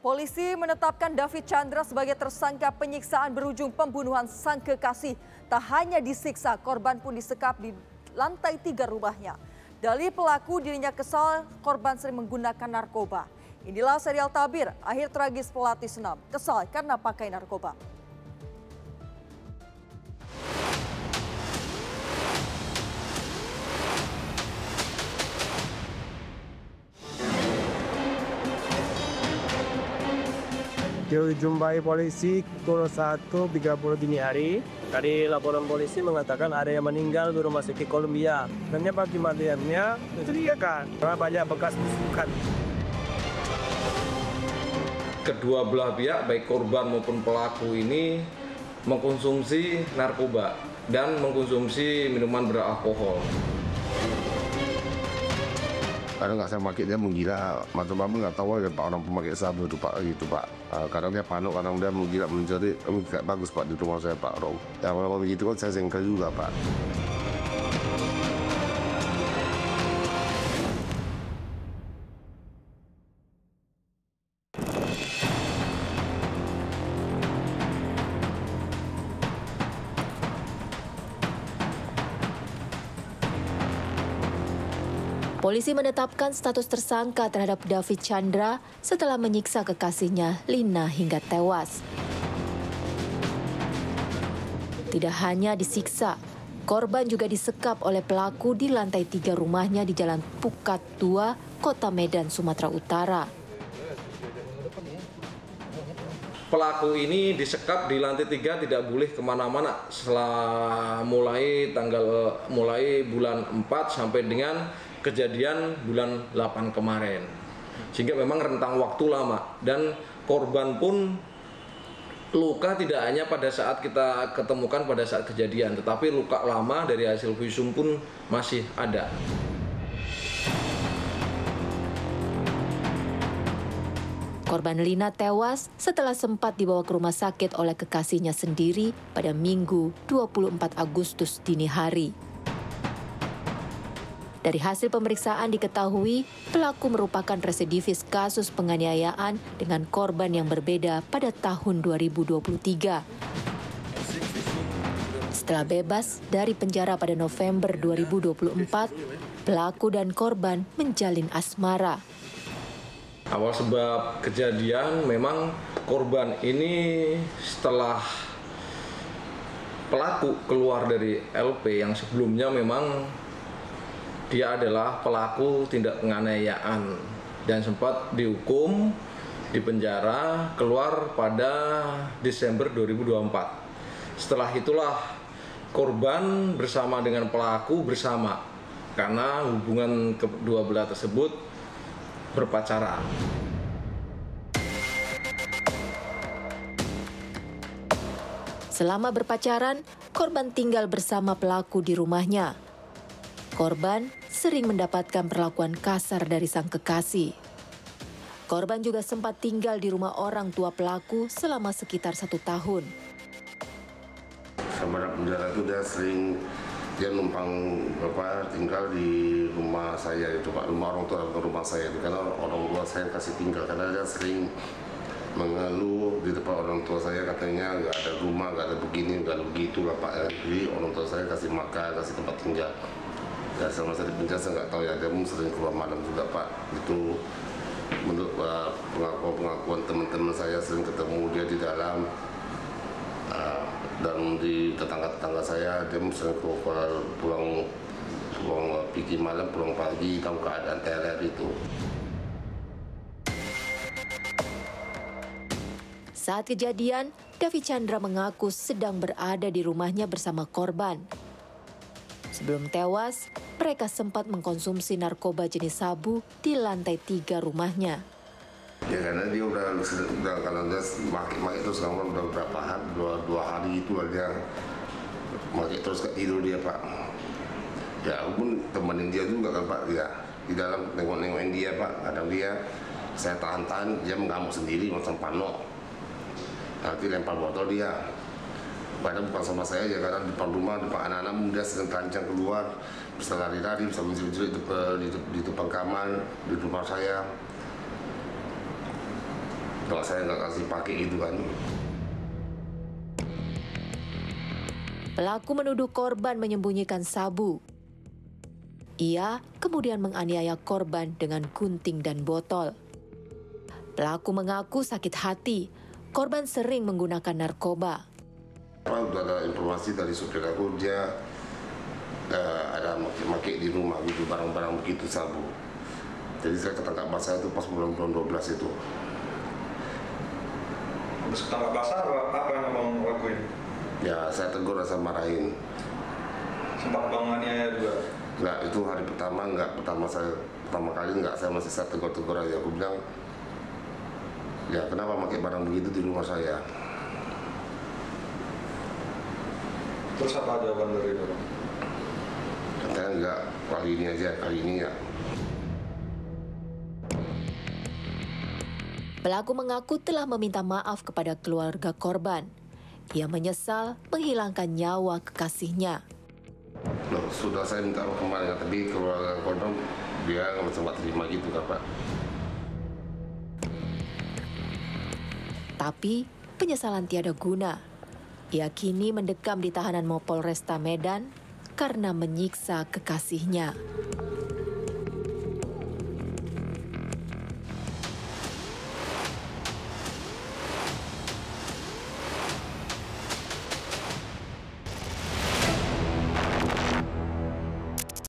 Polisi menetapkan David Chandra sebagai tersangka penyiksaan berujung pembunuhan sang kekasih. Tak hanya disiksa, korban pun disekap di lantai 3 rumahnya. Dalih pelaku dirinya kesal korban sering menggunakan narkoba. Inilah serial tabir akhir tragis pelatih senam kesal karena pakai narkoba. Dia dijumpai polisi pukul 1.30 dini hari. Tadi laporan polisi mengatakan ada yang meninggal di rumah sakit Columbia. Dan bagi kematiannya mencurigakan karena banyak bekas tusukan. Kedua belah pihak, baik korban maupun pelaku ini mengkonsumsi narkoba dan mengkonsumsi minuman beralkohol. Kadang nggak saya pakai dia menggila, macam-macam nggak tahu kan Pak orang pemakai sabu itu Pak gitu Pak. Kadang dia panik, kadang dia menggila mencuri, nggak bagus Pak di rumah saya Pak Rom. Ya kalau begitu kan saya sengkel juga Pak. Polisi menetapkan status tersangka terhadap David Chandra setelah menyiksa kekasihnya Lina hingga tewas. Tidak hanya disiksa, korban juga disekap oleh pelaku di lantai 3 rumahnya di Jalan Pukat 2, Kota Medan, Sumatera Utara. Pelaku ini disekap di lantai 3, tidak boleh kemana-mana setelah mulai bulan 4 sampai dengan kejadian bulan 8 kemarin. Sehingga memang rentang waktu lama dan korban pun luka tidak hanya pada saat kita ketemukan pada saat kejadian, tetapi luka lama dari hasil visum pun masih ada. Korban Lina tewas setelah sempat dibawa ke rumah sakit oleh kekasihnya sendiri pada Minggu 24 Agustus dini hari. Dari hasil pemeriksaan diketahui pelaku merupakan residivis kasus penganiayaan dengan korban yang berbeda pada tahun 2023. Setelah bebas dari penjara pada November 2024, pelaku dan korban menjalin asmara. Awal sebab kejadian memang korban ini setelah pelaku keluar dari LP yang sebelumnya memang dia adalah pelaku tindak penganiayaan dan sempat dihukum di penjara keluar pada Desember 2024. Setelah itulah korban bersama dengan pelaku bersama karena hubungan kedua belah tersebut berpacaran. Selama berpacaran, korban tinggal bersama pelaku di rumahnya. Korban sering mendapatkan perlakuan kasar dari sang kekasih. Korban juga sempat tinggal di rumah orang tua pelaku selama sekitar 1 tahun. Sama penjara itu dia numpang tinggal di rumah saya itu Pak, rumah orang tua atau rumah saya itu karena orang tua saya kasih tinggal karena dia sering mengeluh di depan orang tua saya katanya nggak ada rumah, nggak ada begini, nggak ada begitu lah Pak. Jadi orang tua saya kasih makan, kasih tempat tinggal. Ya selama saya di penjara saya nggak tahu ya, dia sering keluar malam juga Pak. Itu menurut pengakuan teman-teman saya sering ketemu dia di dalam. Dan di tetangga-tetangga saya dia sering keluar pulang pergi malam, pulang pagi, tahu keadaan teler itu. Saat kejadian, David Chandra mengaku sedang berada di rumahnya bersama korban. Sebelum tewas, mereka sempat mengkonsumsi narkoba jenis sabu di lantai 3 rumahnya. Ya karena dia udah kalau dia pakai terus kamu udah berapa hari, dua hari itu dia pakai terus ke tidur dia Pak. Ya aku pun temenin dia juga kan Pak, ya di dalam nengok-nengokin dia Pak. Kadang dia saya tahan-tahan, dia mengamuk sendiri macam panok. Nanti lempar botol dia. Padahal bukan sama saya ya, karena di depan rumah, depan anak-anak muda sedang terancam keluar, bisa lari-lari, bisa menjerit-jerit di depan kamar, di rumah saya. Kalau saya nggak kasih pakai itu kan. Pelaku menuduh korban menyembunyikan sabu. Ia kemudian menganiaya korban dengan gunting dan botol. Pelaku mengaku sakit hati, korban sering menggunakan narkoba. Udah ada informasi dari supir aku, dia ada make di rumah gitu, barang-barang begitu sabu. Jadi saya ketangkap basah itu pas bulan 12 itu. Terus ketangkap basah apa yang abang lakuin? Ya saya tegur, saya marahin. Sempat abang menganiaya juga? Enggak, itu hari pertama enggak. Pertama kali enggak, saya masih tegur-tegur aja. Aku bilang, ya kenapa pakai barang begitu di rumah saya? Terus apa jawaban dari itu? Katanya enggak, kali ini aja, kali ini ya. Pelaku mengaku telah meminta maaf kepada keluarga korban. Ia menyesal menghilangkan nyawa kekasihnya. Loh, sudah saya minta kemarin, tapi keluarga korban dia nggak sempat terima gitu kan Pak. Tapi penyesalan tiada guna. Ia kini mendekam di tahanan Mapolresta Medan karena menyiksa kekasihnya.